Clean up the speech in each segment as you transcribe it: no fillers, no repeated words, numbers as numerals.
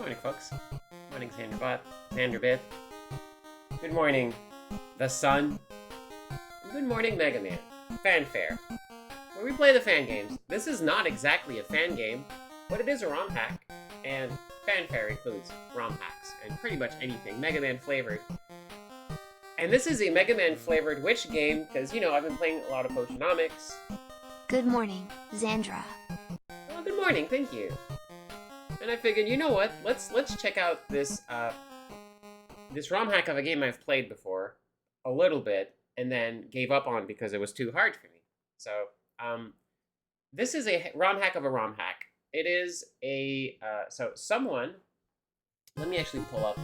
Morning, folks. Morning, Vanderbit. Good morning, the sun. And good morning, Mega Man. Fanfare, where we play the fan games. This is not exactly a fan game, but it is a ROM hack, and Fanfare includes ROM hacks and pretty much anything Mega Man flavored. And this is a Mega Man flavored witch game because, you know, I've been playing a lot of Potionomics. Good morning, Xandra. Oh, good morning, thank you. And I figured, you know what? Let's check out this this ROM hack of a game I've played before a little bit and then gave up on because it was too hard for me. So, this is a ROM hack of a ROM hack. It is a so someone. Let me actually pull up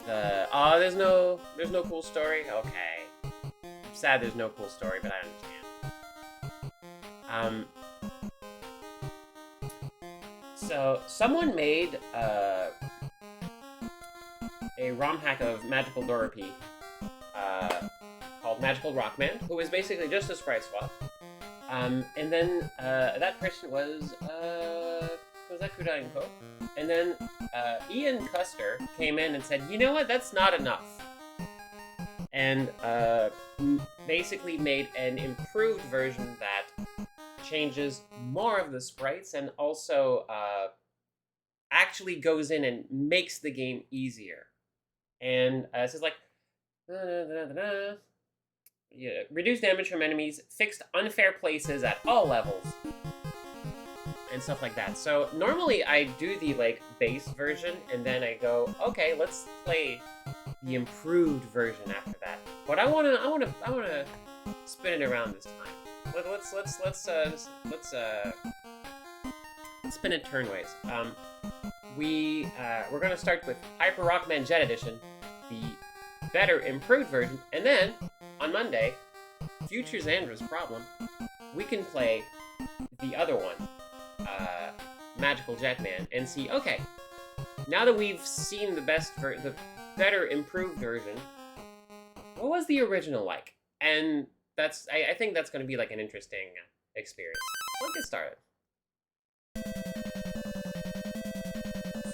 the. Oh, there's no cool story. Okay, I'm sad there's no cool story, but I understand. So someone made a ROM hack of Magical Dorothy called Magical Rockman, who is basically just a sprite swap. And then that person was that Kudai & Co. And then Ian Custer came in and said, you know what, that's not enough. And basically made an improved version that changes more of the sprites and also actually goes in and makes the game easier. And so it's like, yeah, reduce damage from enemies, fixed unfair places at all levels, and stuff like that. So normally I do the like base version and then I go, okay, let's play the improved version after that. But I wanna spin it around this time. Let's spin it turnways. We're gonna start with Hyper Rockman Jet Edition, the better improved version, and then on Monday, future Xandra's problem, we can play the other one, Magical Jetman, and see. Okay, now that we've seen the better improved version, what was the original like? And I think that's going to be like an interesting experience. Let's get started.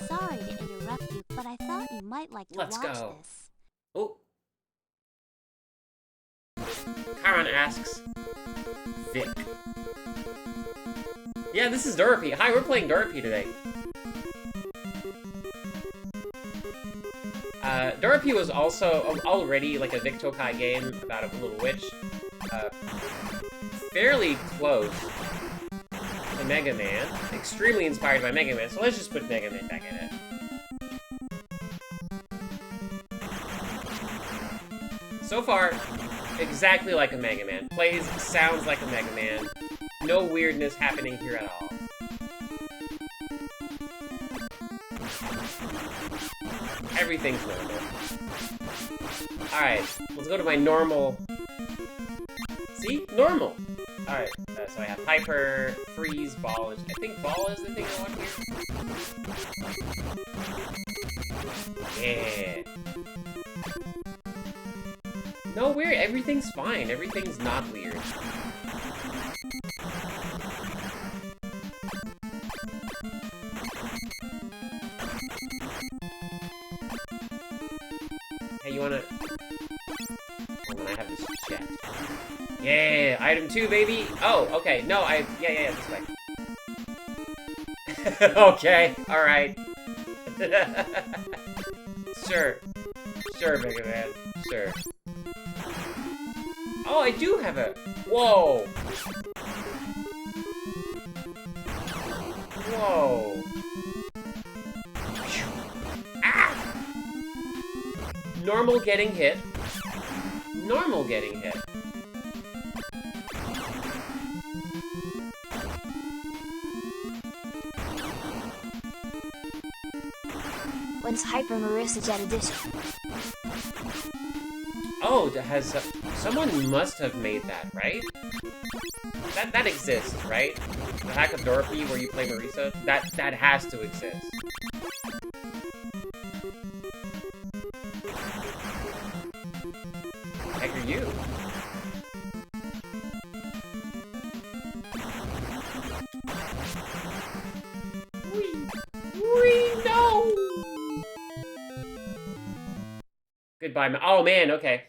Sorry to interrupt you, but I thought you might like to watch this. Oh. Karan asks, Vic. Yeah, this is Dorothy. Hi, we're playing Dorothy today. Dorothy was also already like a Vic Tokai game about a little witch. Fairly close to Mega Man. Extremely inspired by Mega Man, so let's just put Mega Man back in it. So far, exactly like a Mega Man. Plays, sounds like a Mega Man. No weirdness happening here at all. Everything's normal. Alright, let's go to my normal. See? Normal! Alright, so I have Hyper, Freeze, Ball. I think Ball is the thing I want here. Yeah. No weird, everything's fine. Everything's not weird. Hey, you wanna... Oh, I have this chat. Yeah, item 2, baby! Oh, okay, no, yeah, this way. Okay, alright. Sure, Mega Man, sure. Oh, I do have a... Whoa! Whoa! Ah! Normal getting hit. Normal getting hit. When's Hyper Marissa Jet Edition? Oh, someone must have made that, right? That exists, right? The hack of Dorothy where you play Marisa? That has to exist. What the heck are you? Wee! Wee! No! Goodbye, oh man, okay.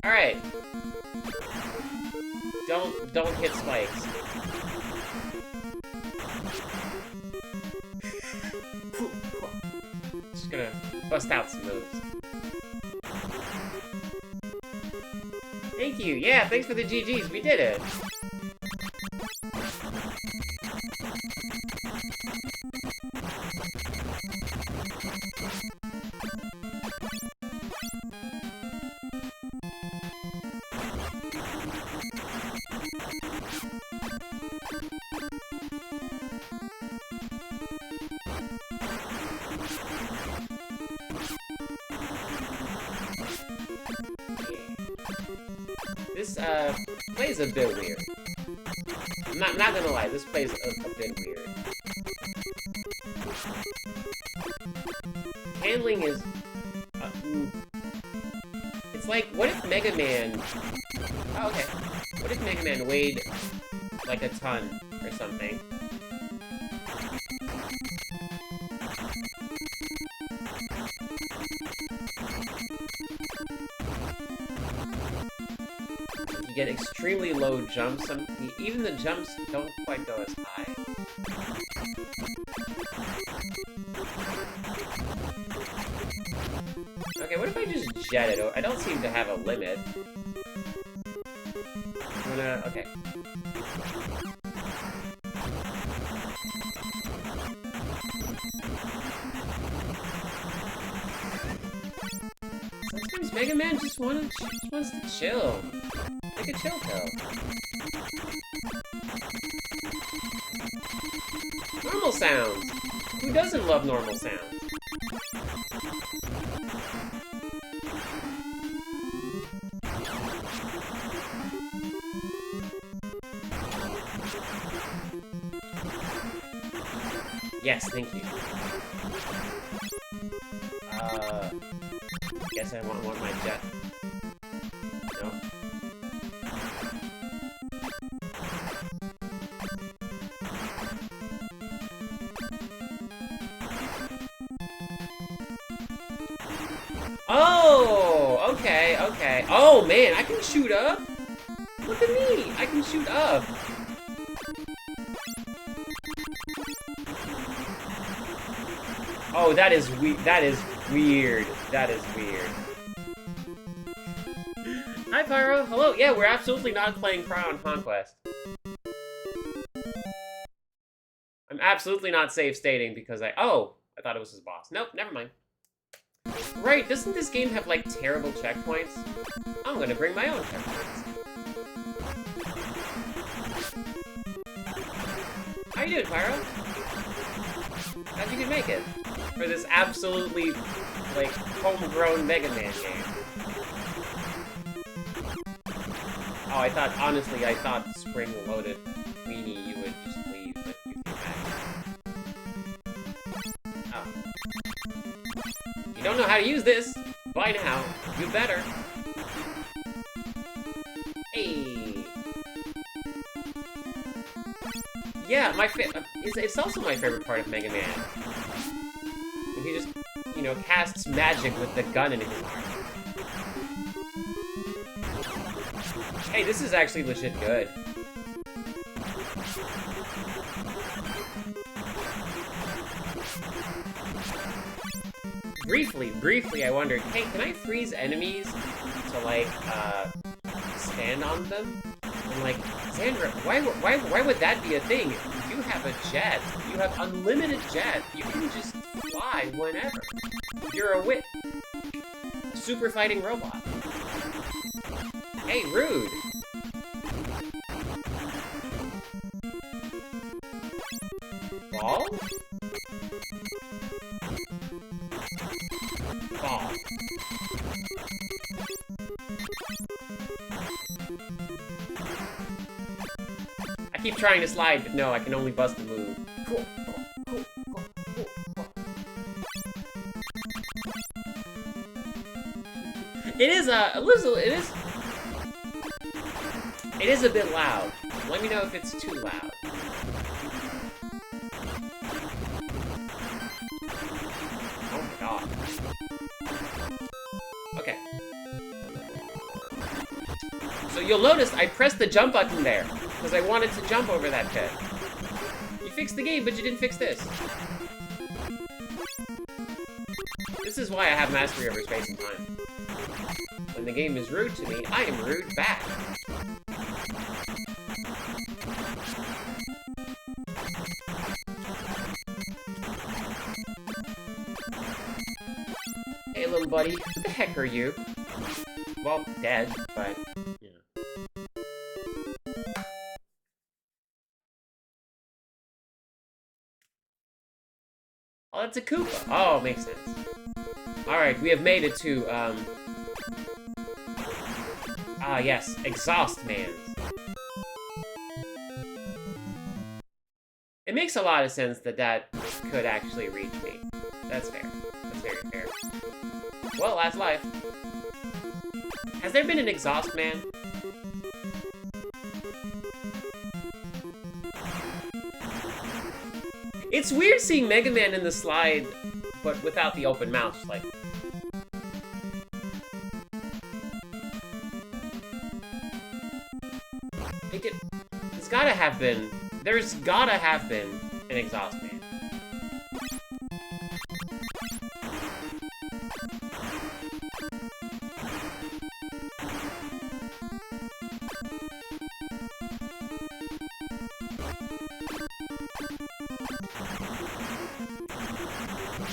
Alright. Don't hit spikes. Just gonna bust out some moves. Thank you, yeah, thanks for the GGs, we did it! This, plays a bit weird. I'm not gonna lie, this plays a bit weird. Handling is... it's like, what if Mega Man... oh, okay. What if Mega Man weighed, like, a ton or something? You get extremely low jumps. Even the jumps don't quite go as high. Okay, what if I just jet it? I don't seem to have a limit. I'm gonna... okay. Sometimes Mega Man just wants to chill. Take a chill pill. Normal sounds! Who doesn't love normal sounds? Yes, thank you. Guess I want my jet. No. Oh, okay, okay. Oh man, I can shoot up. Look at me, I can shoot up. Oh, that is weird. That is weird. That is weird. Hi, Pyro. Hello. Yeah, we're absolutely not playing Crown Conquest. I'm absolutely not safe stating because oh, I thought it was his boss. Nope, never mind. Right, doesn't this game have, like, terrible checkpoints? I'm gonna bring my own checkpoints. How you doing, Pyro? How'd you make it? For this absolutely, like, homegrown Mega Man game. Oh, I thought, honestly, I thought spring-loaded weenie you would just leave, but you came back. Oh. You don't know how to use this? By now. You better. Hey. Yeah, it's also my favorite part of Mega Man. When he just, you know, casts magic with the gun in his arm. Hey, this is actually legit good. Briefly, I wondered, hey, can I freeze enemies to, like, stand on them? I'm like, Sandra, why would that be a thing? You have a jet. You have unlimited jet. You can just fly whenever. You're a wit. A super fighting robot. Hey, rude. Ball? Ball. I keep trying to slide, but no, I can only bust a move. Cool. It is it is a bit loud. Let me know if it's too loud. Oh my god. Okay. So you'll notice I pressed the jump button there, because I wanted to jump over that pit. You fixed the game, but you didn't fix this. This is why I have mastery over space and time. When the game is rude to me, I am rude back. Hey, little buddy, who the heck are you? Well, dead, but, you know. Oh, that's a Koopa. Oh, makes sense. Alright, we have made it to, yes, Exhaust Man. It makes a lot of sense that that could actually reach me. That's fair. That's very fair. Well, last life. Has there been an Exhaust Man? It's weird seeing Mega Man in the slide, but without the open mouth, like... There's gotta have been an Exhaust Man.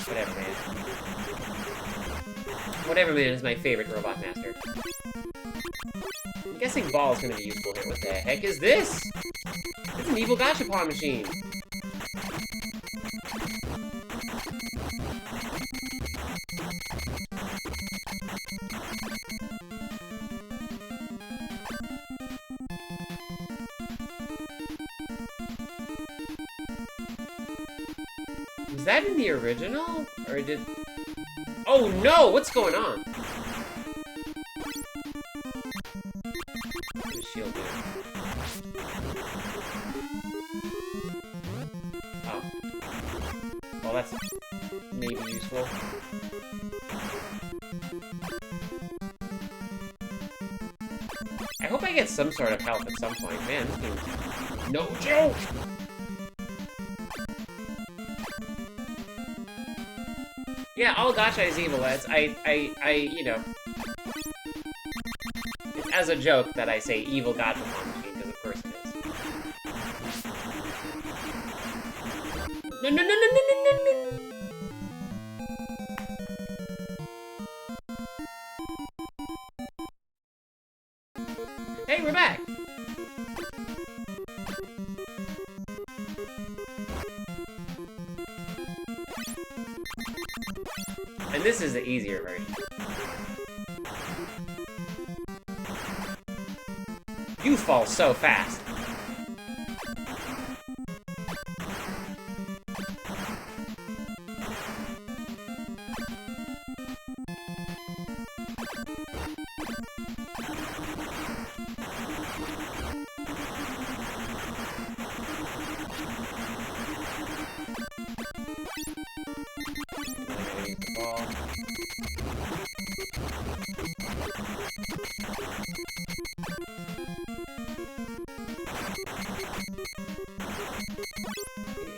Whatever, man. Whatever, man is my favorite Robot Master. I'm guessing Ball is gonna be useful here. What the heck is this? It's an evil gachapon machine. Was that in the original? Or did... Oh no! What's going on? What does shield do? Oh. Well, that's maybe useful. I hope I get some sort of health at some point. Man, this game's no joke! Yeah, all gacha is evil. It's, you know... It's as a joke that I say evil gachapon machine, because of course it is. No, no, no, no, no, no, no, no! Hey, we're back! And this is the easier version. You fall so fast.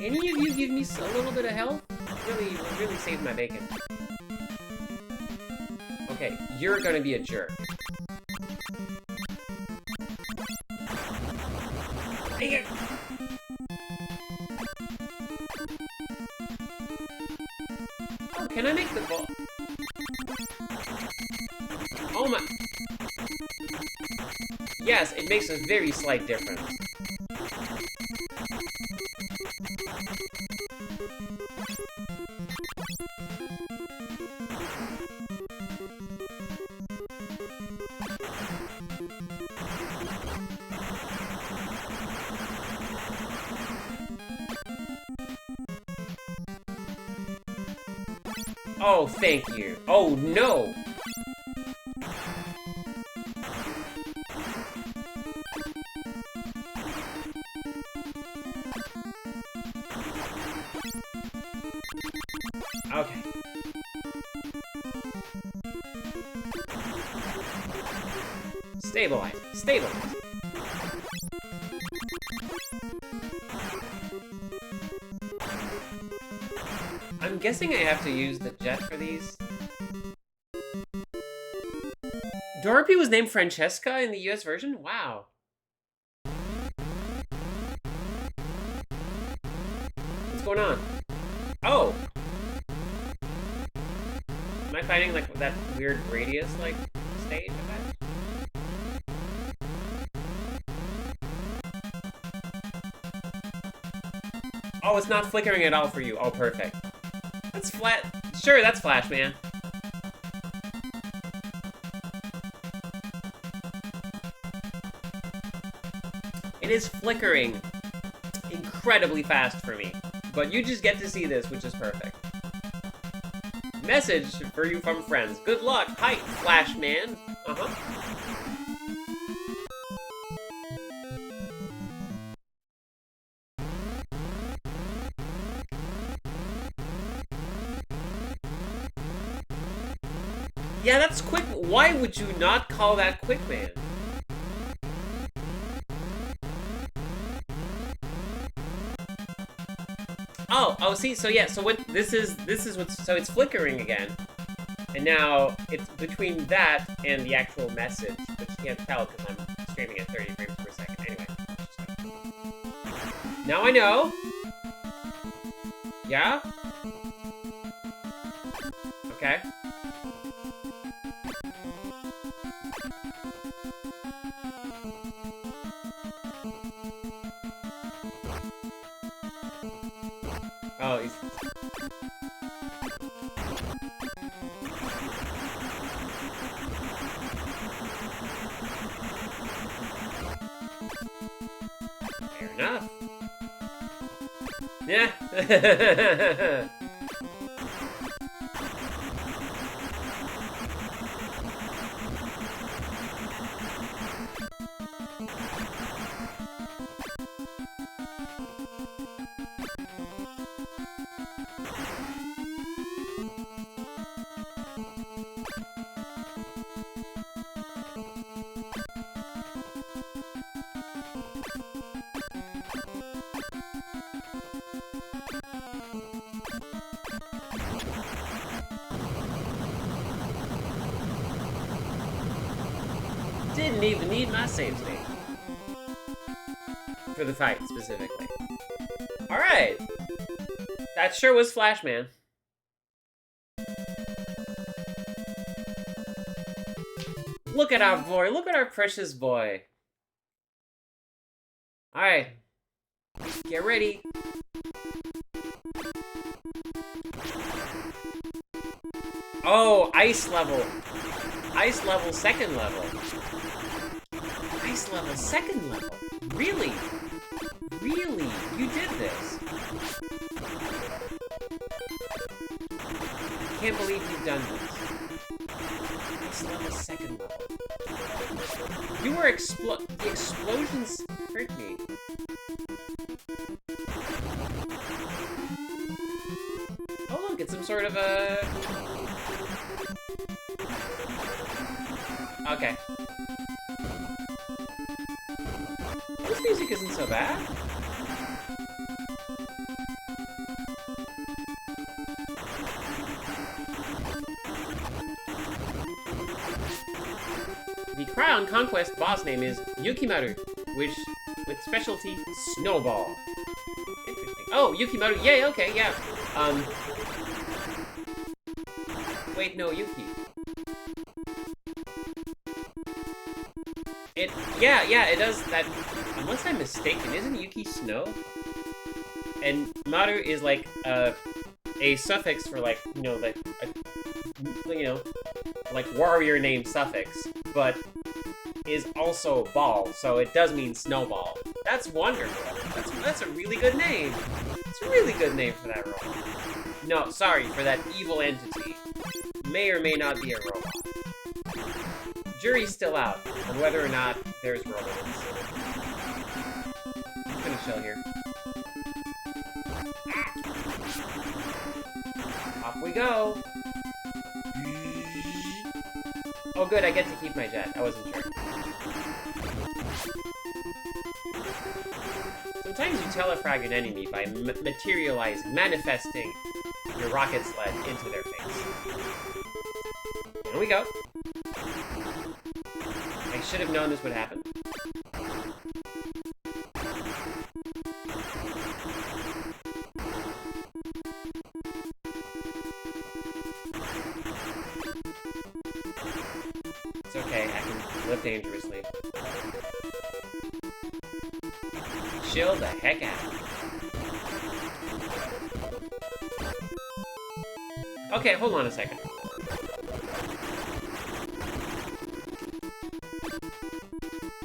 Any of you give me a little bit of health? Really saved my bacon. Okay, you're gonna be a jerk. Dang it! Oh, can I make the ball? Oh my... Yes, it makes a very slight difference. Oh, thank you. Oh, no! Okay. Stabilize. Stabilize. I'm guessing I have to use the jet for these. Dorothy was named Francesca in the US version? Wow. What's going on? Oh! Am I fighting, like, that weird radius, like, stage effect? Oh, it's not flickering at all for you. Oh, perfect. That's flat. Sure, that's Flash, man. It is flickering incredibly fast for me, but you just get to see this, which is perfect. Message for you from friends. Good luck. Hi, Flash Man. Uh-huh. Yeah, that's quick. Why would you not call that Quick Man? Oh, see, so yeah, so what this is what's, so it's flickering again. And now it's between that and the actual message, which you can't tell because I'm streaming at 30 frames per second. Anyway. Now I know. Yeah? Okay. Oh, he's... Fair enough. Yeah. Didn't even need my save state. For the fight, specifically. Alright! That sure was Flash Man. Look at our boy, look at our precious boy. Alright. Get ready. Oh, ice level. Ice level, second level. Ice level, second level. Really? Really? You did this. I can't believe you've done this. Ice level, second level. You were the explosions hurt me. Oh look, it's some sort of a... Okay. This music isn't so bad. The Crown Conquest boss name is Yukimaru, with specialty Snowball. Interesting. Oh, Yukimaru, yay, okay, yeah. Wait, no, Yuki. Yeah, it does that. Unless I'm mistaken, isn't Yuki snow? And Maru is like a suffix for like, you know, like like warrior name suffix, but is also ball, so it does mean snowball. That's wonderful. That's a really good name. It's a really good name for that robot. No, sorry, for that evil entity. May or may not be a robot. Jury's still out on whether or not there's robots. I'm gonna chill here. Off we go. Oh good, I get to keep my jet. I wasn't sure. Sometimes you telefrag an enemy by materializing, manifesting your rocket sled into their face. Here we go. I should have known this would happen. It's okay, I can live dangerously. Chill the heck out. Okay, hold on a second.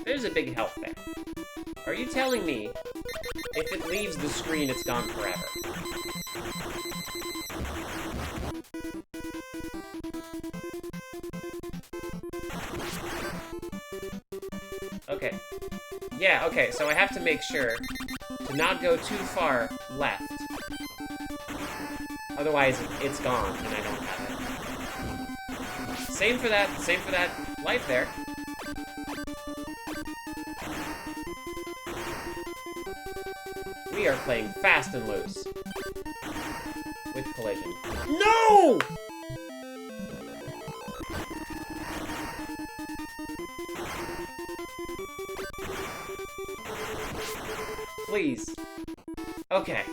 There's a big health there. Are you telling me if it leaves the screen, it's gone forever? Okay. Yeah, okay, so I have to make sure to not go too far left. Otherwise, it's gone, and I don't have it. Same for that life there. We are playing fast and loose. With collision. No! Please. Okay.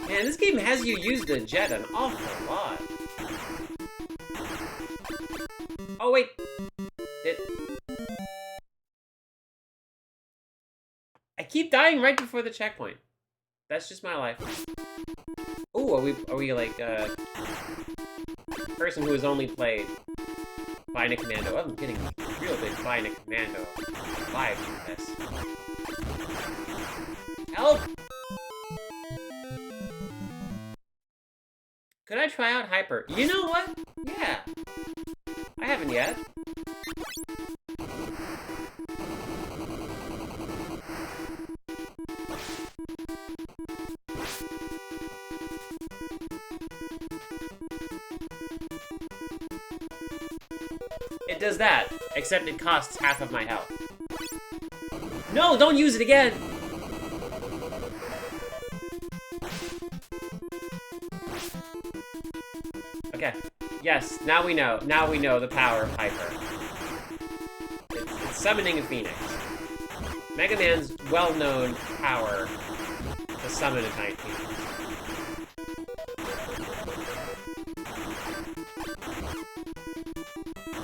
Man, this game has you use the jet an awful lot. Oh, wait. I keep dying right before the checkpoint. That's just my life. Ooh, are we like, person who has only played Bionic Commando. I'm getting real big Bionic Commando vibes from this. Help! Could I try out Hyper? You know what? Yeah. I haven't yet. It does that, except it costs half of my health. No, don't use it again! Okay. Yes, now we know. Now we know the power of Hyper. It's summoning a phoenix. Mega Man's well-known power to summon a giant phoenix.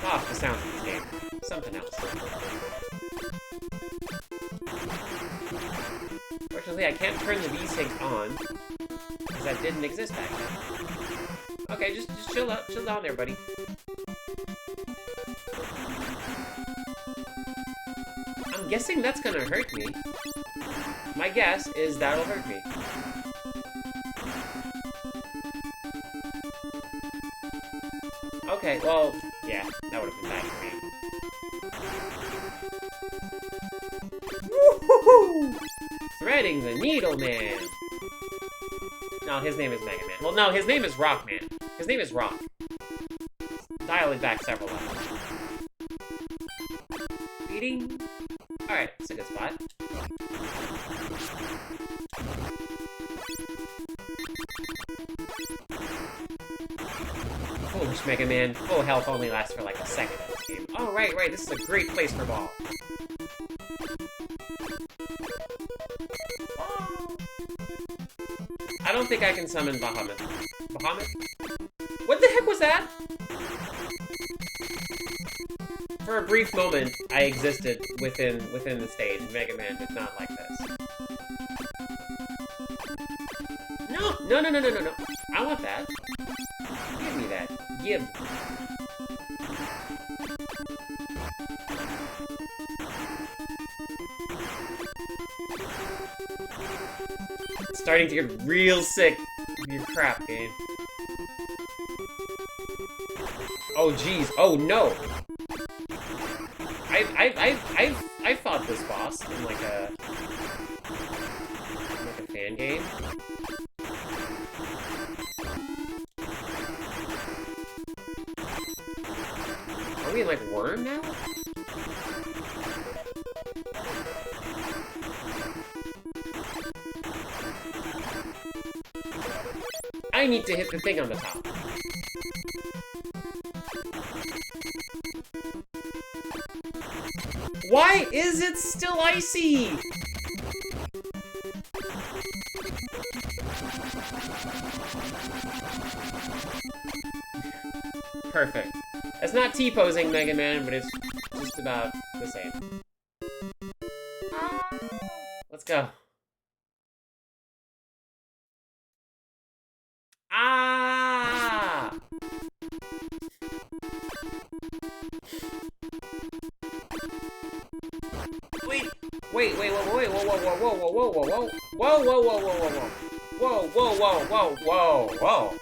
Off the sound of this game. Something else. Fortunately, I can't turn the V-Sync on, because that didn't exist back then. Okay, just chill out, chill down there, buddy. I'm guessing that's gonna hurt me. My guess is that'll hurt me. Okay, well, yeah, that would have been bad for me. Woohoo! Threading the needle, man. No, his name is Mega Man. Well, no, his name is Rockman. His name is Rock. Dial it back several levels. Beating. Alright, it's a good spot. Foolish Mega Man. Full health only lasts for like a second in this game. Oh, right, this is a great place for ball. I don't think I can summon Bahamut. Bahamut? What the heck was that? For a brief moment, I existed within the stage. Mega Man did not like this. No! No. I want that. Give me that. Give. It's starting to get real sick of your crap, game. Oh jeez. Oh no. I've fought this boss in like a fan game. Are we in, like, Worm now? I need to hit the thing on the top. Why is it still icy? Perfect. It's not T-posing Mega Man, but it's just about the same. Let's go. Ah! Wait, wait, wait, whoa, wait, whoa, whoa, whoa, whoa, whoa, whoa, whoa, whoa, whoa, whoa, whoa, whoa, whoa, whoa, whoa, whoa, whoa, whoa.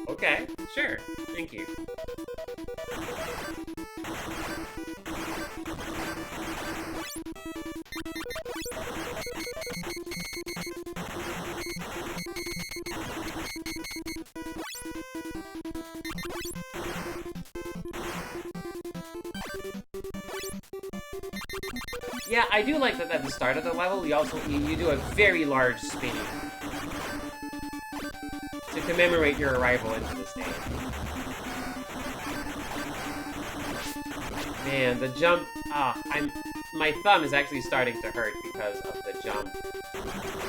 Okay, sure, thank you. Yeah, I do like that at the start of the level, you do a very large spin to commemorate your arrival into the stage. Man, the jump, my thumb is actually starting to hurt because of the jump.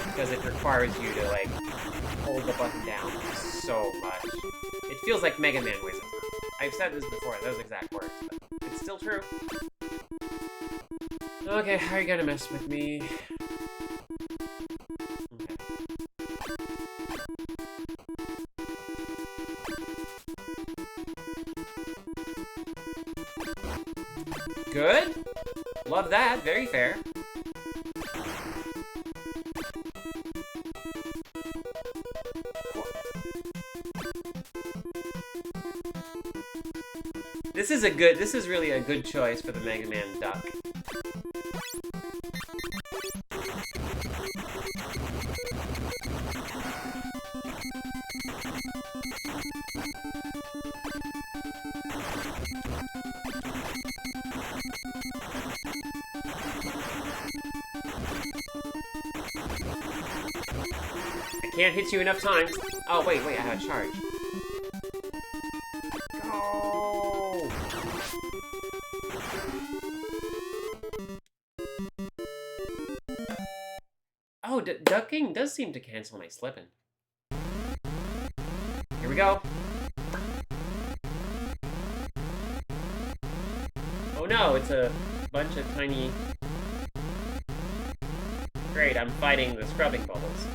Because it requires you to, like, hold the button down so much. It feels like Mega Man weighs a ton. I've said this before, those exact words, but it's still true. Okay, how are you gonna mess with me? Okay. Good? Love that, very fair. This is really a good choice for the Mega Man duck. I can't hit you enough times. Oh, wait, I have a charge. Go! Oh, ducking does seem to cancel my slipping. Here we go. Oh no, it's a bunch of tiny... Great, I'm fighting the scrubbing bubbles.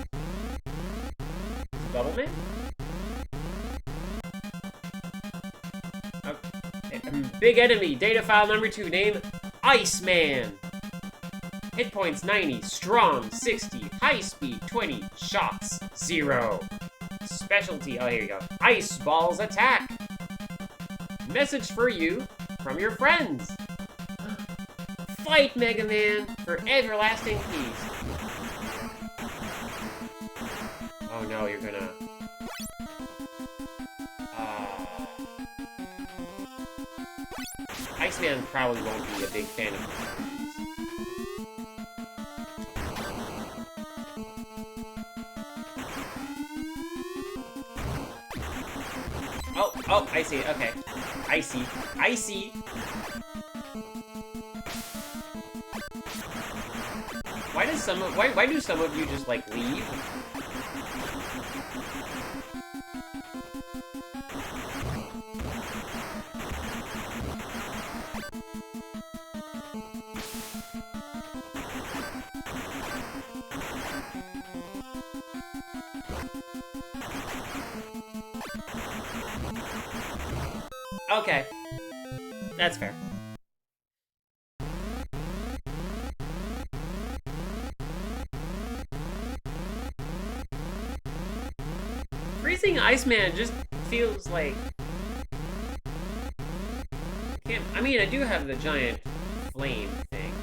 Bubble Man? Big enemy, data file number 2, name Iceman. Hit points 90, strong 60, high speed 20, shots 0. Specialty, oh here you go. Ice balls attack. Message for you from your friends. Fight Mega Man for everlasting peace. Oh no, you're gonna... Iceman probably won't be a big fan of this. Oh, I see, okay. I see. Why do some of you just, like, leave? Okay. That's fair. Freezing Iceman just feels like... I mean, I do have the giant flame thing.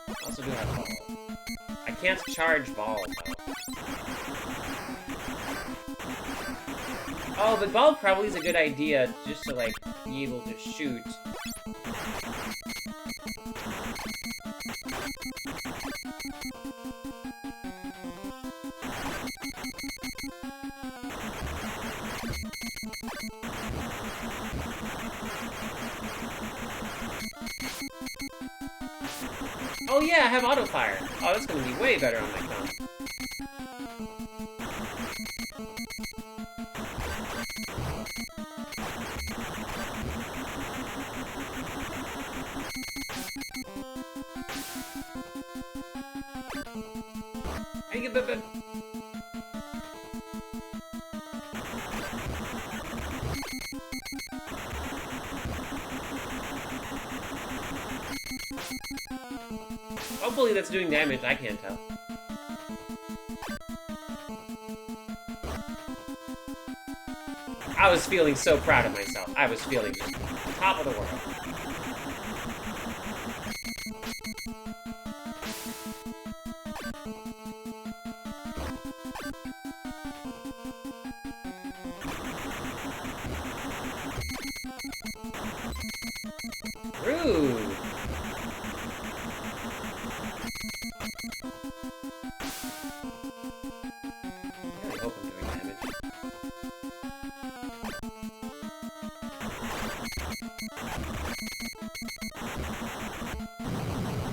I also do have ball. I can't charge Ball, though. Oh, but Ball probably is a good idea just to, like, be able to shoot. Oh yeah, I have auto fire. Oh, that's gonna be way better on my thumb. Hey, get the. Hopefully that's doing damage, I can't tell. I was feeling so proud of myself. I was feeling just top of the world. Rude. I really hope I'm doing damage.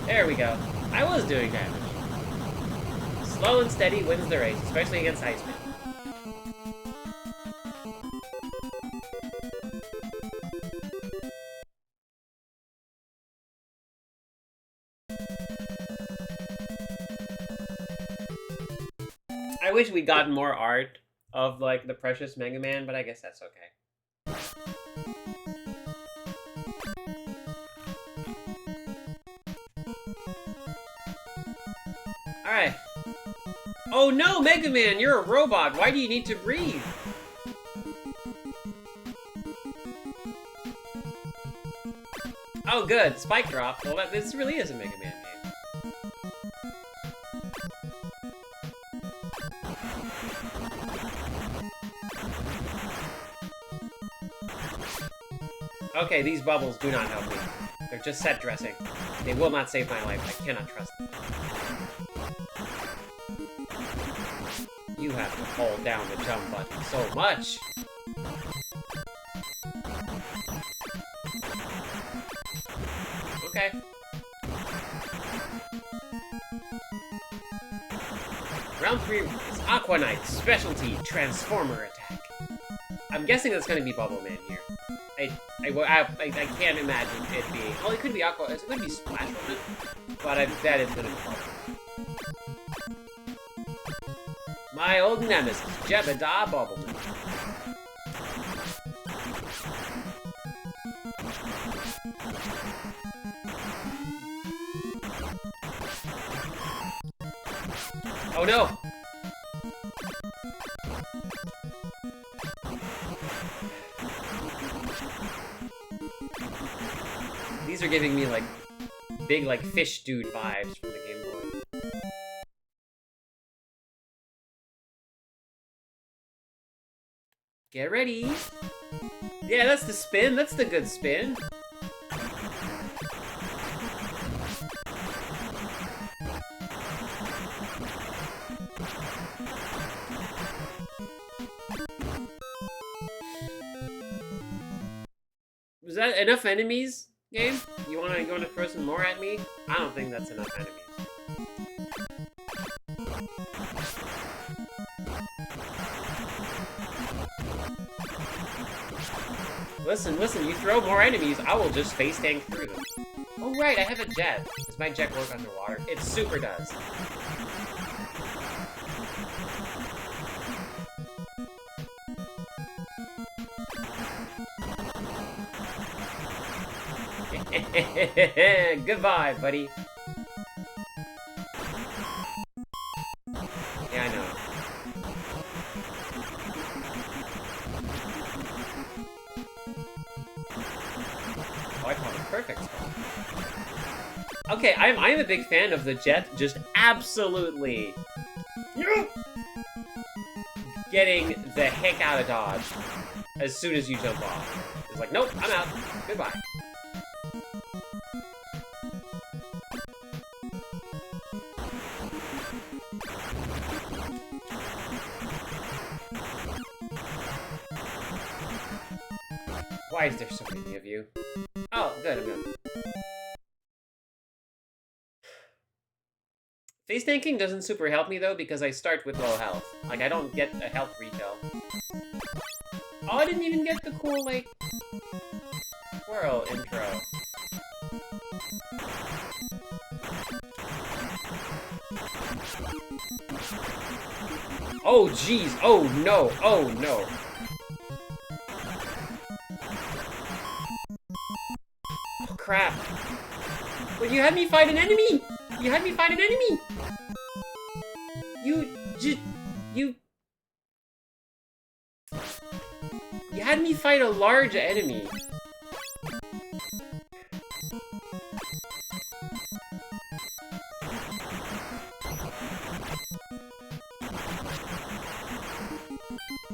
There we go. I was doing damage. Slow and steady wins the race, especially against Iceman. I wish we'd gotten more art of, like, the Precious Mega Man, but I guess that's okay. Alright. Oh no, Mega Man, you're a robot! Why do you need to breathe? Oh good, Spike Drop. Well, this really is a Mega Man game. Okay, these bubbles do not help me. They're just set dressing. They will not save my life. I cannot trust them. You have to hold down the jump button so much. Okay. Round 3 is Aqua Knight's specialty Transformer attack. I'm guessing that's gonna be Bubble Man here. I can't imagine it being. Well, it could be Aqua. It could be Splash Woman, but I bet it's gonna be Bubble. My old nemesis, Jebediah Bubbleman. Oh no! These are giving me, like, big, like, fish dude vibes from the Game Boy. Get ready! Yeah, that's the spin. That's the good spin. Was that enough enemies, game? You wanna throw some more at me? I don't think that's enough enemies. Listen, you throw more enemies, I will just face tank through them. Oh right, I have a jet. Does my jet work underwater? It super does. Goodbye, buddy. Yeah, I know. Oh, I called it perfect spot. Okay, I am a big fan of the jet just absolutely getting the heck out of dodge as soon as you jump off. It's like, nope, I'm out. Goodbye. Why is there so many of you? Oh, good, I'm good. Face tanking doesn't super help me, though, because I start with low health. Like, I don't get a health retail. Oh, I didn't even get the cool, like, squirrel intro. Oh, jeez. Oh, no. Oh, no. Oh, crap. But you had me fight an enemy! You had me fight an enemy! You had me fight a large enemy.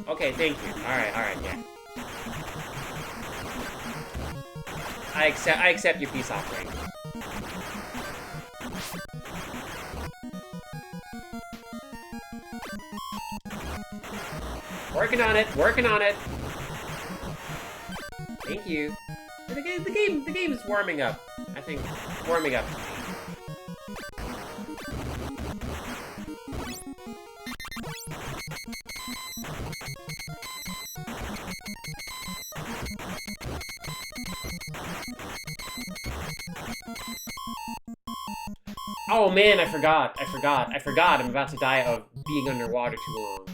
Okay, thank you. Alright, yeah. I accept your peace offering. Working on it, working on it. Thank you. The game is warming up. I think warming up. Oh man, I forgot. I'm about to die of being underwater too long.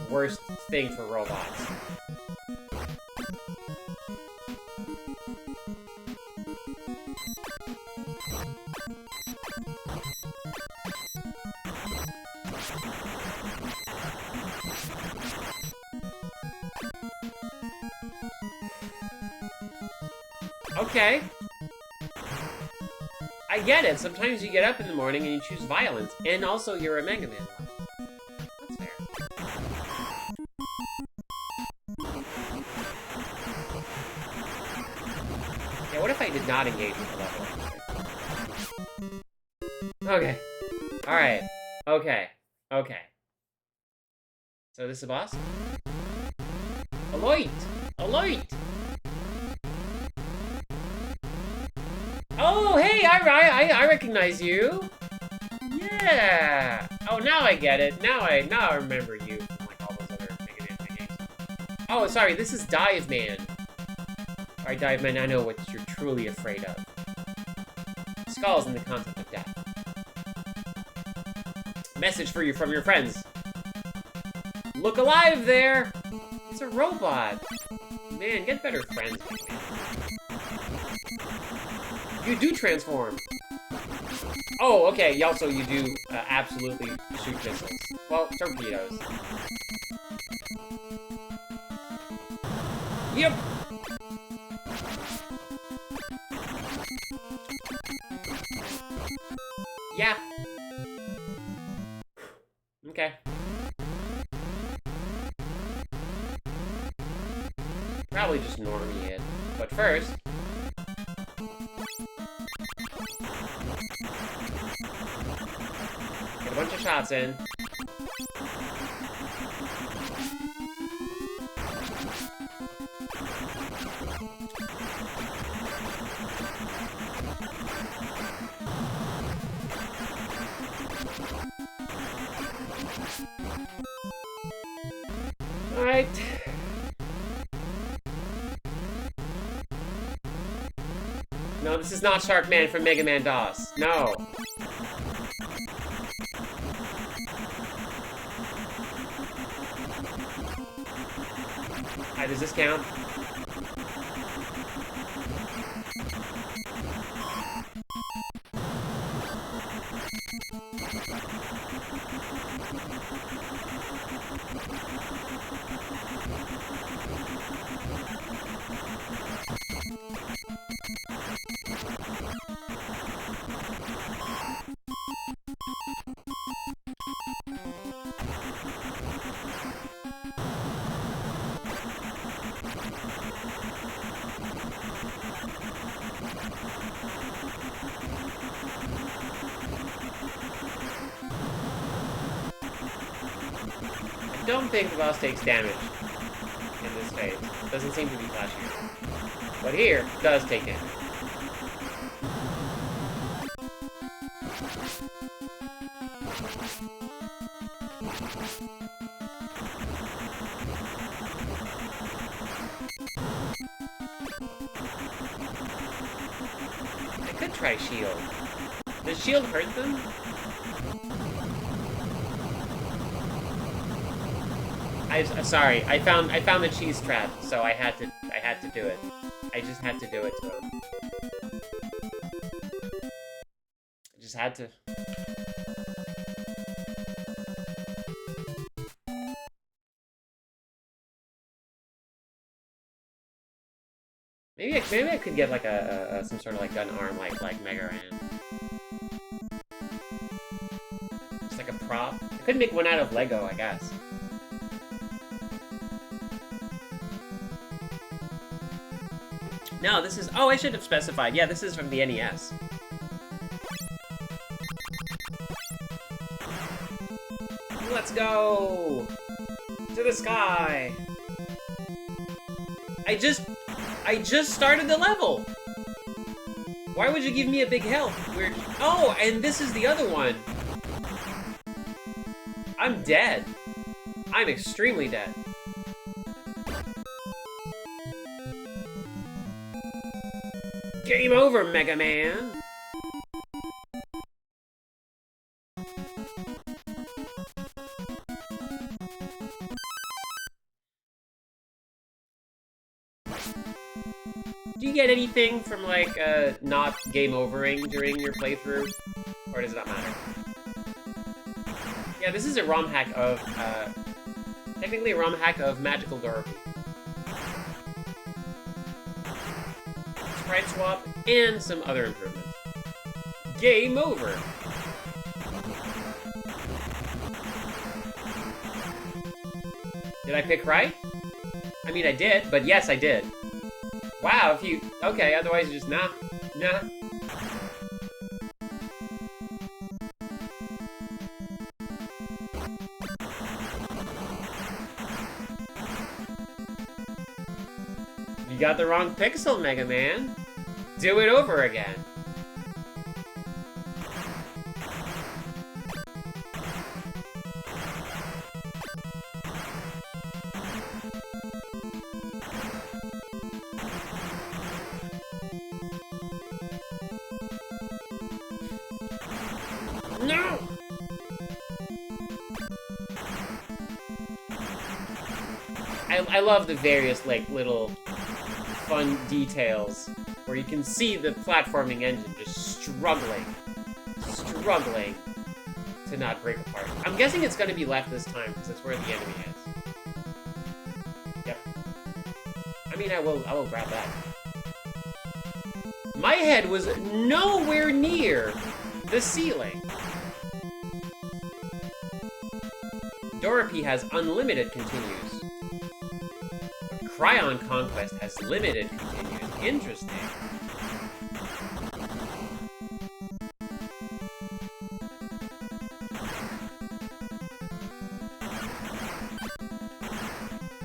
Worst thing for robots. Okay. I get it. Sometimes you get up in the morning and you choose violence, and also you're a Mega Man. That's fair. Yeah, what if I did not engage with the level? Okay. Alright. Okay. So this is the boss? Aloit! Oh, hey, I recognize you. Yeah. Oh, now I get it. Now I remember you from like all those other Mega Man games. Oh, sorry, this is Dive Man. Alright, Dive Man, I know what you're truly afraid of. Skulls and the concept of death. Message for you from your friends. Look alive there! It's a robot. Man, get better friends, man. You do transform. Oh, okay. You do absolutely shoot missiles. Well, torpedoes. Yep. Yeah. Okay. Probably just normie it. But first... get a bunch of shots in. Alright. No, this is not Sharkman from Mega Man DOS. No. Alright, does this count? I don't think the boss takes damage in this phase. It doesn't seem to be flashing. But here, it does take damage. I could try shield. Does shield hurt them? Sorry, I found the cheese trap, so I had to do it. I just had to do it to him. I just had to. Maybe I could get like some sort of like gun arm like Mega Ran. Just like a prop. I could make one out of Lego, I guess. No, this is... Oh, I should have specified. Yeah, this is from the NES. Let's go! To the sky! I just started the level! Why would you give me a big health? Weird. Oh, and this is the other one! I'm dead. I'm extremely dead. Game over, Mega Man! Do you get anything from, like, not game overing during your playthrough? Or does it not matter? Yeah, this is a ROM hack of, technically a ROM hack of Magical Dorothy. Sprite swap, and some other improvements. Game over! Did I pick right? I mean, I did, but yes, I did. Wow, if you... Okay, otherwise you just nah. You got the wrong pixel, Mega Man. Do it over again. No! I love the various, like, little fun details where you can see the platforming engine just struggling to not break apart. I'm guessing it's going to be left this time because that's where the enemy is. Yep. I mean, I will grab that. My head was nowhere near the ceiling. Dorothy has unlimited continues. But Cryon Conquest has limited continues. Interesting.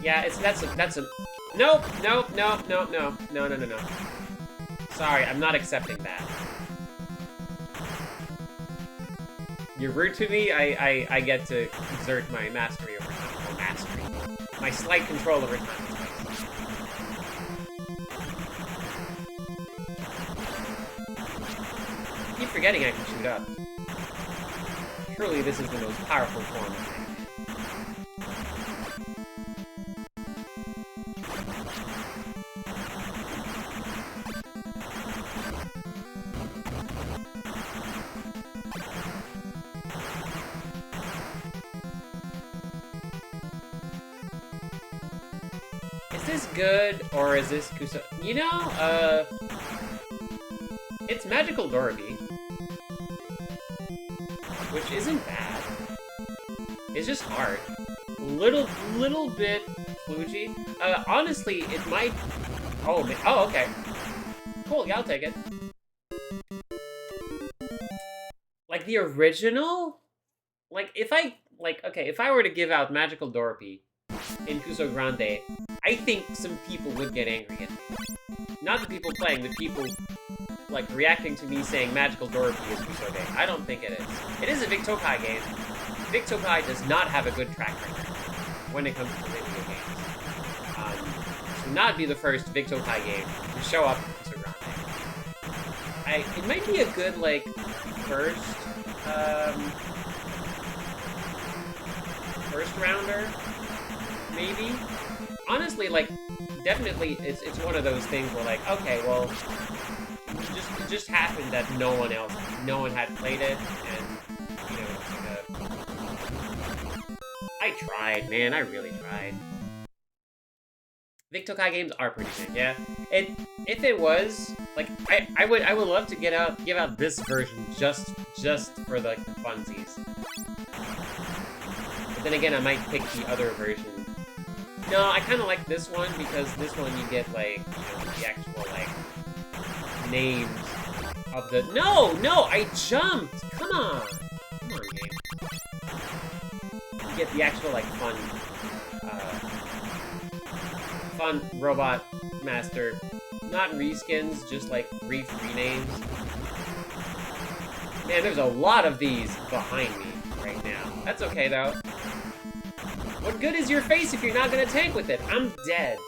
Yeah, that's a nope. No. Sorry, I'm not accepting that. You're rude to me, I get to exert my mastery over time. Oh, mastery. My slight control over time. I keep forgetting I can shoot up. Truly, this is the most powerful form of Mega Man. Is this good, or is this Kusa? You know, it's Magical Dorothy. which isn't bad. It's just hard. A little bit kludgy. Honestly, it might... Oh, man. Oh, okay. Cool, yeah, I'll take it. Like, the original? Like, if I were to give out Magical Dorpy in Kuso Grande, I think some people would get angry at me. Not the people playing, the people, like, reacting to me saying Magical Dorpy is Kusoge. I don't think it is. It is a Vic Tokai game. Vic Tokai does not have a good track record when it comes to video games. This would not be the first Vic Tokai game to show up in Kuso Grande. It might be a good, like, first rounder, maybe. Honestly, like, definitely, it's one of those things where, like, okay, well, it just happened that no one had played it, and you know, I tried, man, I really tried. Vic Tokai games are pretty good, yeah. If it was like, I would love to give out this version just for like the funsies. But then again, I might pick the other version. No, I kind of like this one because this one you get like, you know, the actual like names of the. No, I jumped. Come on, game. You get the actual like fun robot master, not reskins, just like brief renames. Man, there's a lot of these behind me right now. That's okay though. What good is your face if you're not gonna tank with it? I'm dead.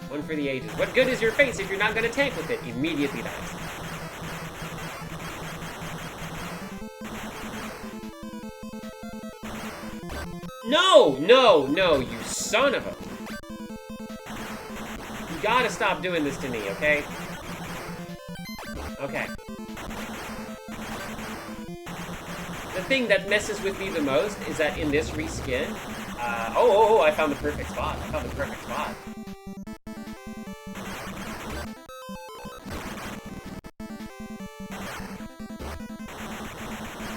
One for the ages. What good is your face if you're not gonna tank with it? Immediately dies. No, you son of a... You gotta stop doing this to me, okay? Okay. The thing that messes with me the most is that in this reskin... I found the perfect spot.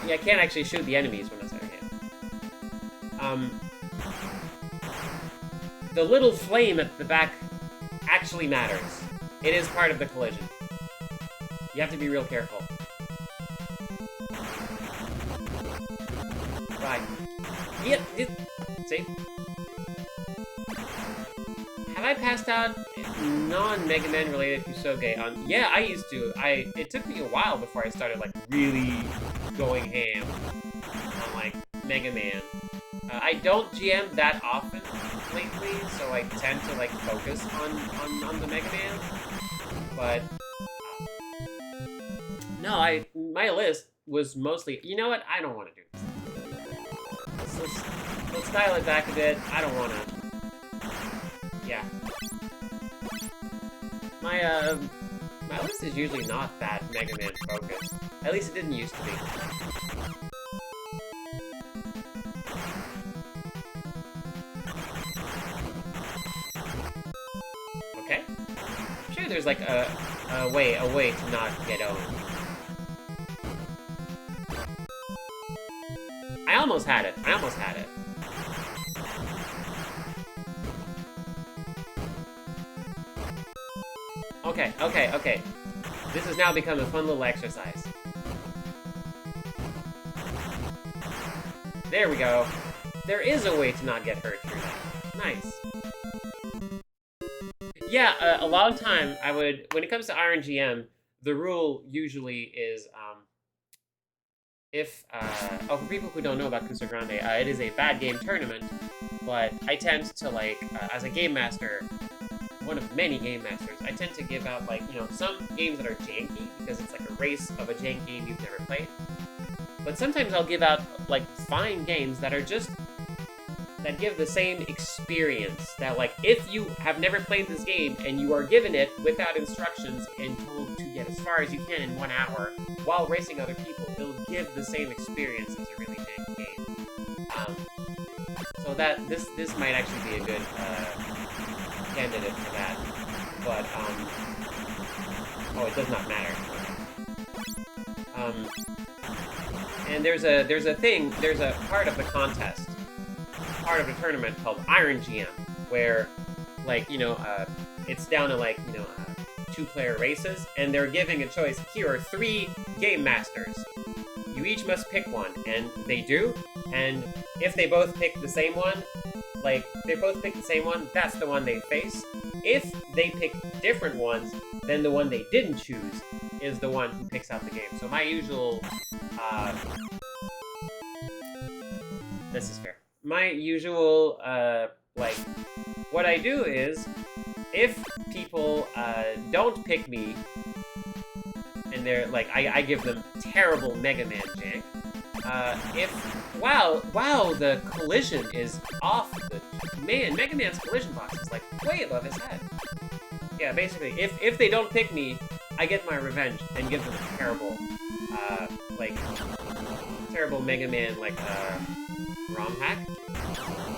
Yeah, I can't actually shoot the enemies when it's there, yeah. The little flame at the back actually matters. It is part of the collision. You have to be real careful. Right. Yeah, see? Have I passed out non-Mega Man related Kusoge on... Yeah, I used to. It took me a while before I started, like, really going ham on, like, Mega Man. I don't GM that often lately, so I tend to, like, focus on the Mega Man. But, no, my list was mostly... You know what? I don't want to do this. Let's dial it back a bit. I don't want to... Yeah. My list is usually not that Mega Man focused. At least it didn't used to be. Okay. I'm sure there's like a way to not get owned. I almost had it. Okay. This has now become a fun little exercise. There we go. There is a way to not get hurt through that. Nice. Yeah, a long time I would... When it comes to RNGM, the rule usually is... for people who don't know about Kuso Grande, it is a bad game tournament, but I tend to, like, as a game master... one of many game masters, I tend to give out, like, you know, some games that are janky, because it's like a race of a jank game you've never played. But sometimes I'll give out, like, fine games that are just that give the same experience. That, like, if you have never played this game and you are given it without instructions and told to get as far as you can in 1 hour while racing other people, it'll give the same experience as a really big game. So that this might actually be a good candidate for that. But oh, it does not matter. And there's a part of the contest, part of the tournament called Iron GM, where, like, you know, it's down to, like, you know, 2-player races, and they're giving a choice. Here are 3 game masters. You each must pick one, and they do. And if they both pick the same one, like, they both pick the same one, that's the one they face. If they pick different ones, then the one they didn't choose is the one who picks out the game. So my usual, this is fair. My usual, like, what I do is, if people, don't pick me, and they're, like, I give them terrible Mega Man jank, wow, the collision is off Mega Man's collision box is, like, way above his head. Yeah, basically, if they don't pick me, I get my revenge and give them a terrible, like, terrible Mega Man, like, ROM hack.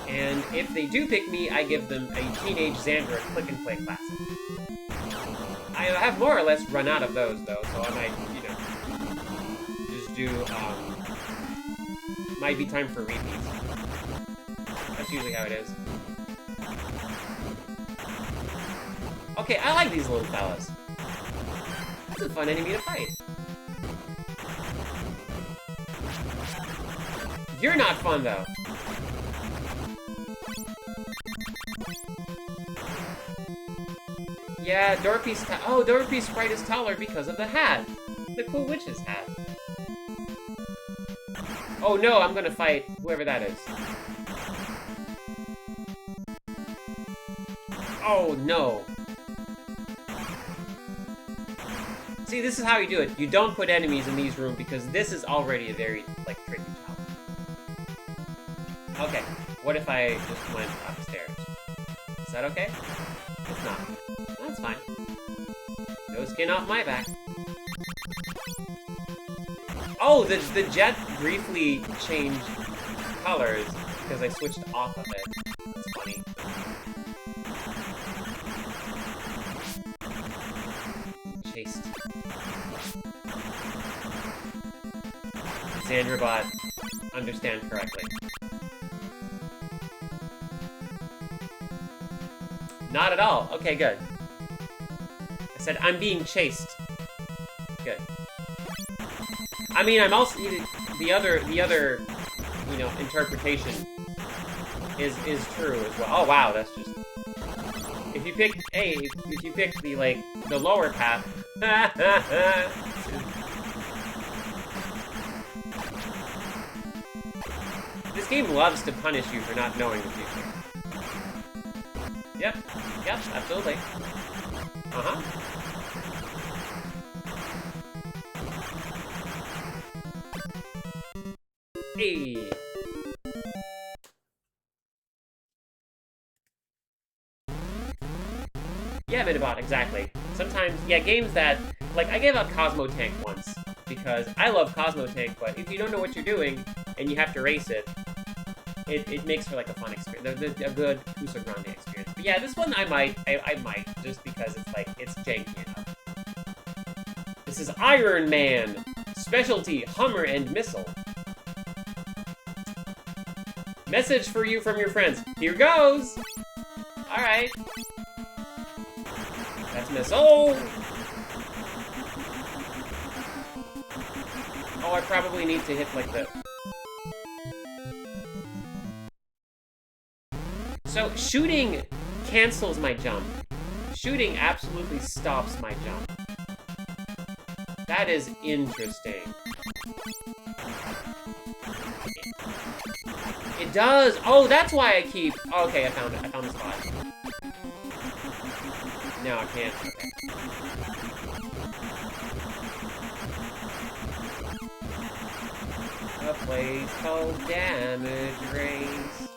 And if they do pick me, I give them a Teenage Xandra click-and-play classic. I have more or less run out of those, though, so I might, you know, just do, might be time for repeats. That's usually how it is. Okay, I like these little fellas. It's a fun enemy to fight. You're not fun, though. Yeah, Dorothy's sprite is taller because of the hat. The cool witch's hat. Oh no, I'm gonna fight whoever that is. Oh no. See, this is how you do it. You don't put enemies in these rooms because this is already a very, like, tricky challenge. Okay, what if I just went upstairs? Is that okay? It's not. That's fine. No skin off my back. Oh, the jet briefly changed colors because I switched off of it. That's funny. Chased. Xandrabot, understand correctly. Not at all. Okay, good. I said I'm being chased. Good. I mean, I'm also the other, you know, interpretation is true as well. Oh wow, that's just. If you pick if you pick the, like, the lower path. This game loves to punish you for not knowing the future. Yep, absolutely. Uh-huh. Hey. Yeah, Minibot, exactly. Sometimes, yeah, games that, like, I gave up Cosmo Tank once, because I love Cosmo Tank, but if you don't know what you're doing, and you have to race it, it makes for, like, a fun experience, a good Uso Grande experience. But yeah, this one I might, just because it's, like, it's janky enough. This is Iron Man! Specialty, Hummer and Missile. Message for you from your friends. Here goes! Alright. That's Missile! Oh, I probably need to hit, like, the... So, shooting cancels my jump. Shooting absolutely stops my jump. That is interesting. It does! Oh, that's why I keep... Oh, okay, I found it. I found the spot. No, I can't. Okay. A place called Damage Race.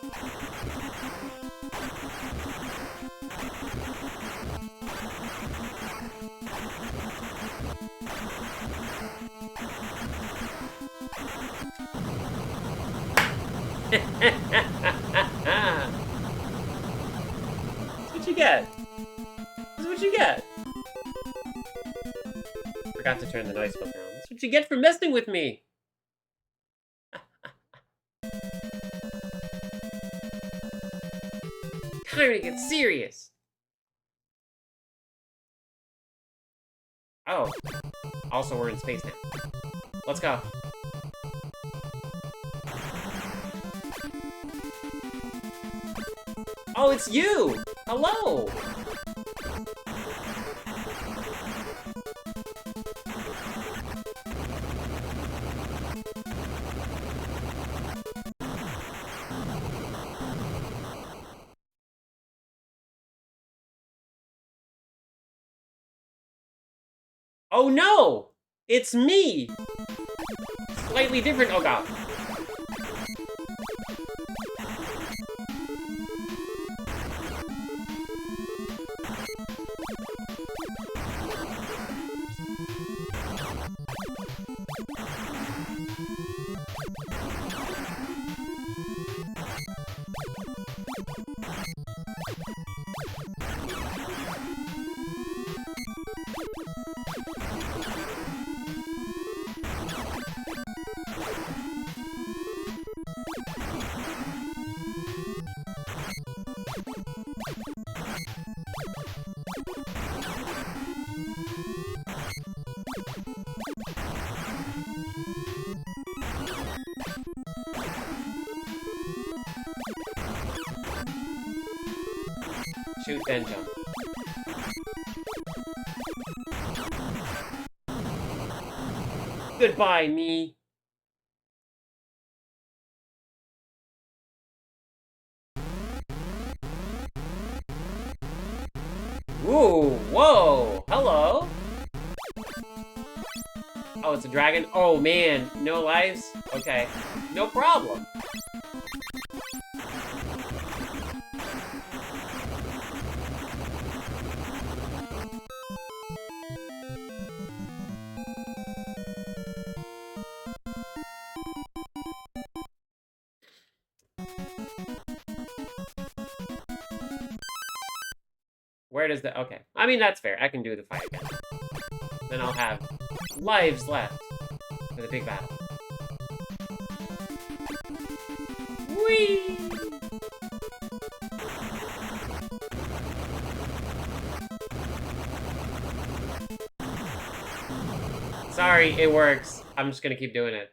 That's what you get. That's what you get. Forgot to turn the noise filter on. That's what you get for messing with me. Time to get serious. Oh. Also, we're in space now. Let's go. Oh, it's you! Hello! Oh no! It's me! Slightly different. Oh god. Shoot, then jump. Goodbye, me. Ooh, whoa, hello. Oh, it's a dragon? Oh, man, no lives? Okay, no problem. Where does the... Okay. I mean, that's fair. I can do the fight again. Then I'll have lives left for the big battle. Whee! Sorry, it works. I'm just gonna keep doing it.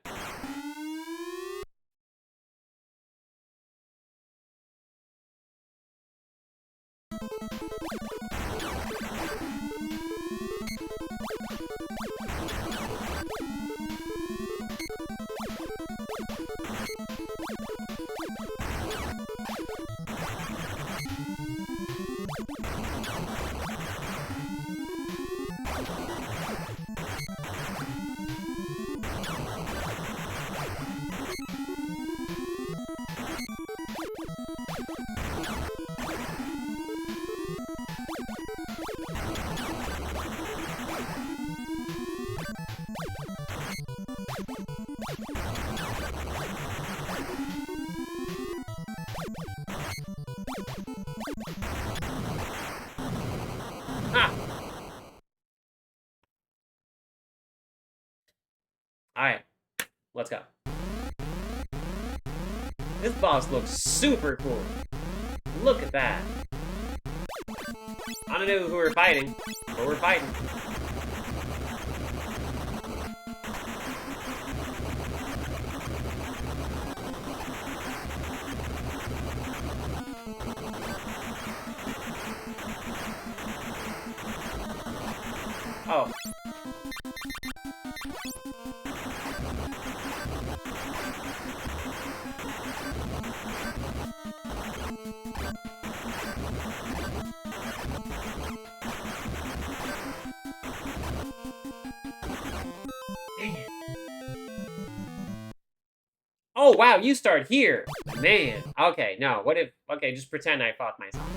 Alright, let's go. This boss looks super cool. Look at that. I don't know who we're fighting, but we're fighting. Oh. Dang it. Oh, wow, you start here. Man. Okay, no, what if... Okay, just pretend I fought myself.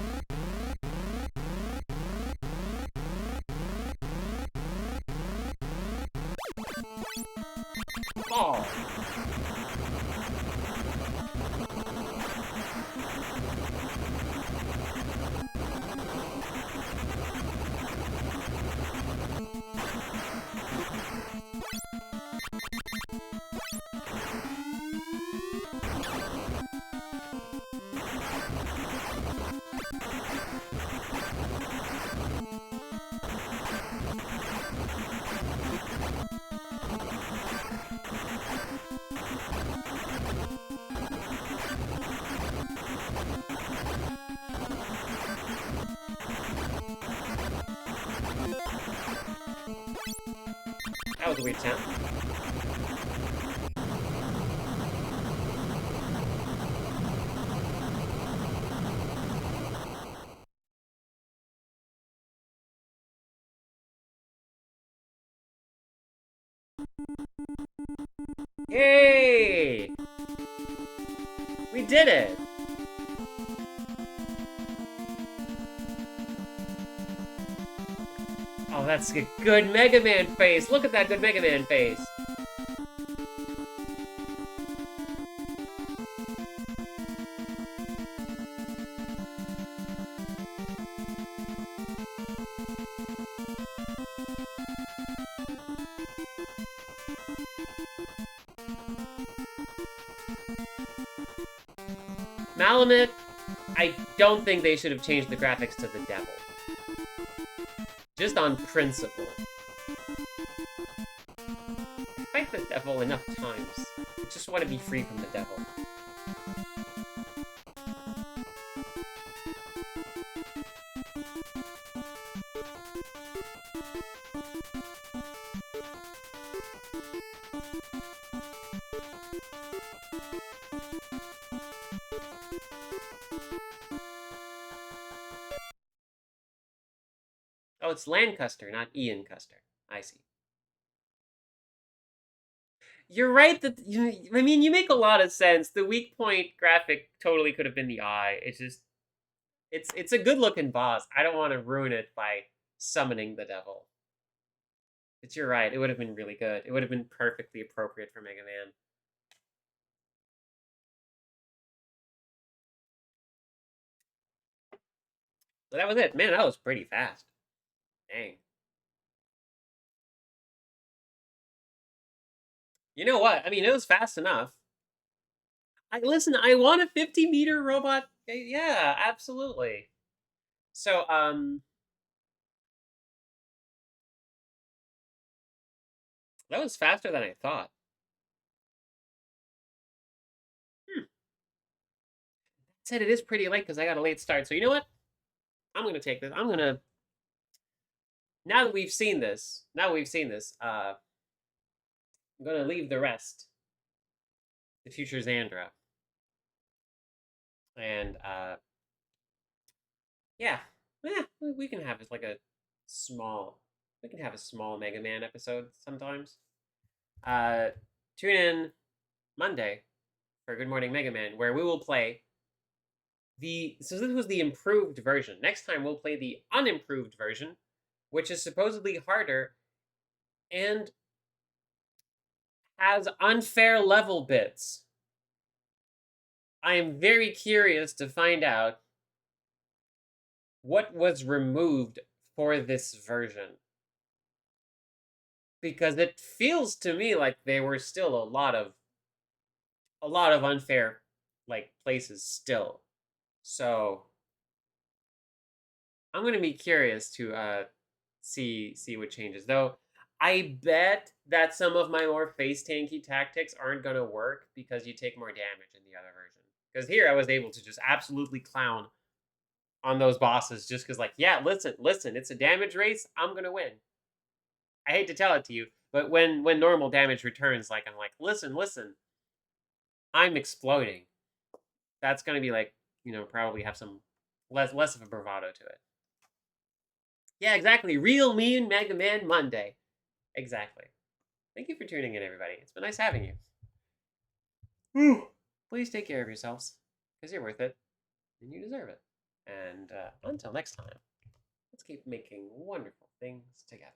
That was a weird sound. Yay! We did it! Oh, that's a good Mega Man face! Look at that good Mega Man face! Malamute, I don't think they should have changed the graphics to the devil. Just on principle. Fight the devil enough times. I just want to be free from the devil. Oh, it's Lancaster, not Ian Custer. I see. You're right that I mean you make a lot of sense. The weak point graphic totally could have been the eye. It's just it's a good looking boss. I don't want to ruin it by summoning the devil. But you're right. It would have been really good. It would have been perfectly appropriate for Mega Man. So that was it. Man, that was pretty fast. Dang. You know what? I mean, it was fast enough. Listen, I want a 50-meter robot. Yeah, absolutely. So, that was faster than I thought. Said it is pretty late because I got a late start. So you know what? I'm gonna take this. I'm gonna now that we've seen this. I'm gonna leave the rest. The future Xandra. And yeah, we can have it like a small. We can have a small Mega Man episode sometimes. Uh, Tune in Monday for Good Morning Mega Man, where we will play so this was the improved version. Next time we'll play the unimproved version, which is supposedly harder and has unfair level bits. I am very curious to find out what was removed for this version. Because it feels to me like there were still a lot of unfair like places still. So I'm gonna be curious to see what changes. Though I bet that some of my more face tanky tactics aren't gonna work because you take more damage in the other version. Because here I was able to just absolutely clown on those bosses just because, like, yeah, listen, it's a damage race. I'm gonna win. I hate to tell it to you, but when normal damage returns, like I'm like, listen, I'm exploding. That's gonna be like, probably have some less of a bravado to it. Yeah, exactly. Real mean Mega Man Monday. Exactly. Thank you for tuning in, everybody. It's been nice having you. Whew. Please take care of yourselves, because you're worth it, and you deserve it. And until next time, let's keep making wonderful things together.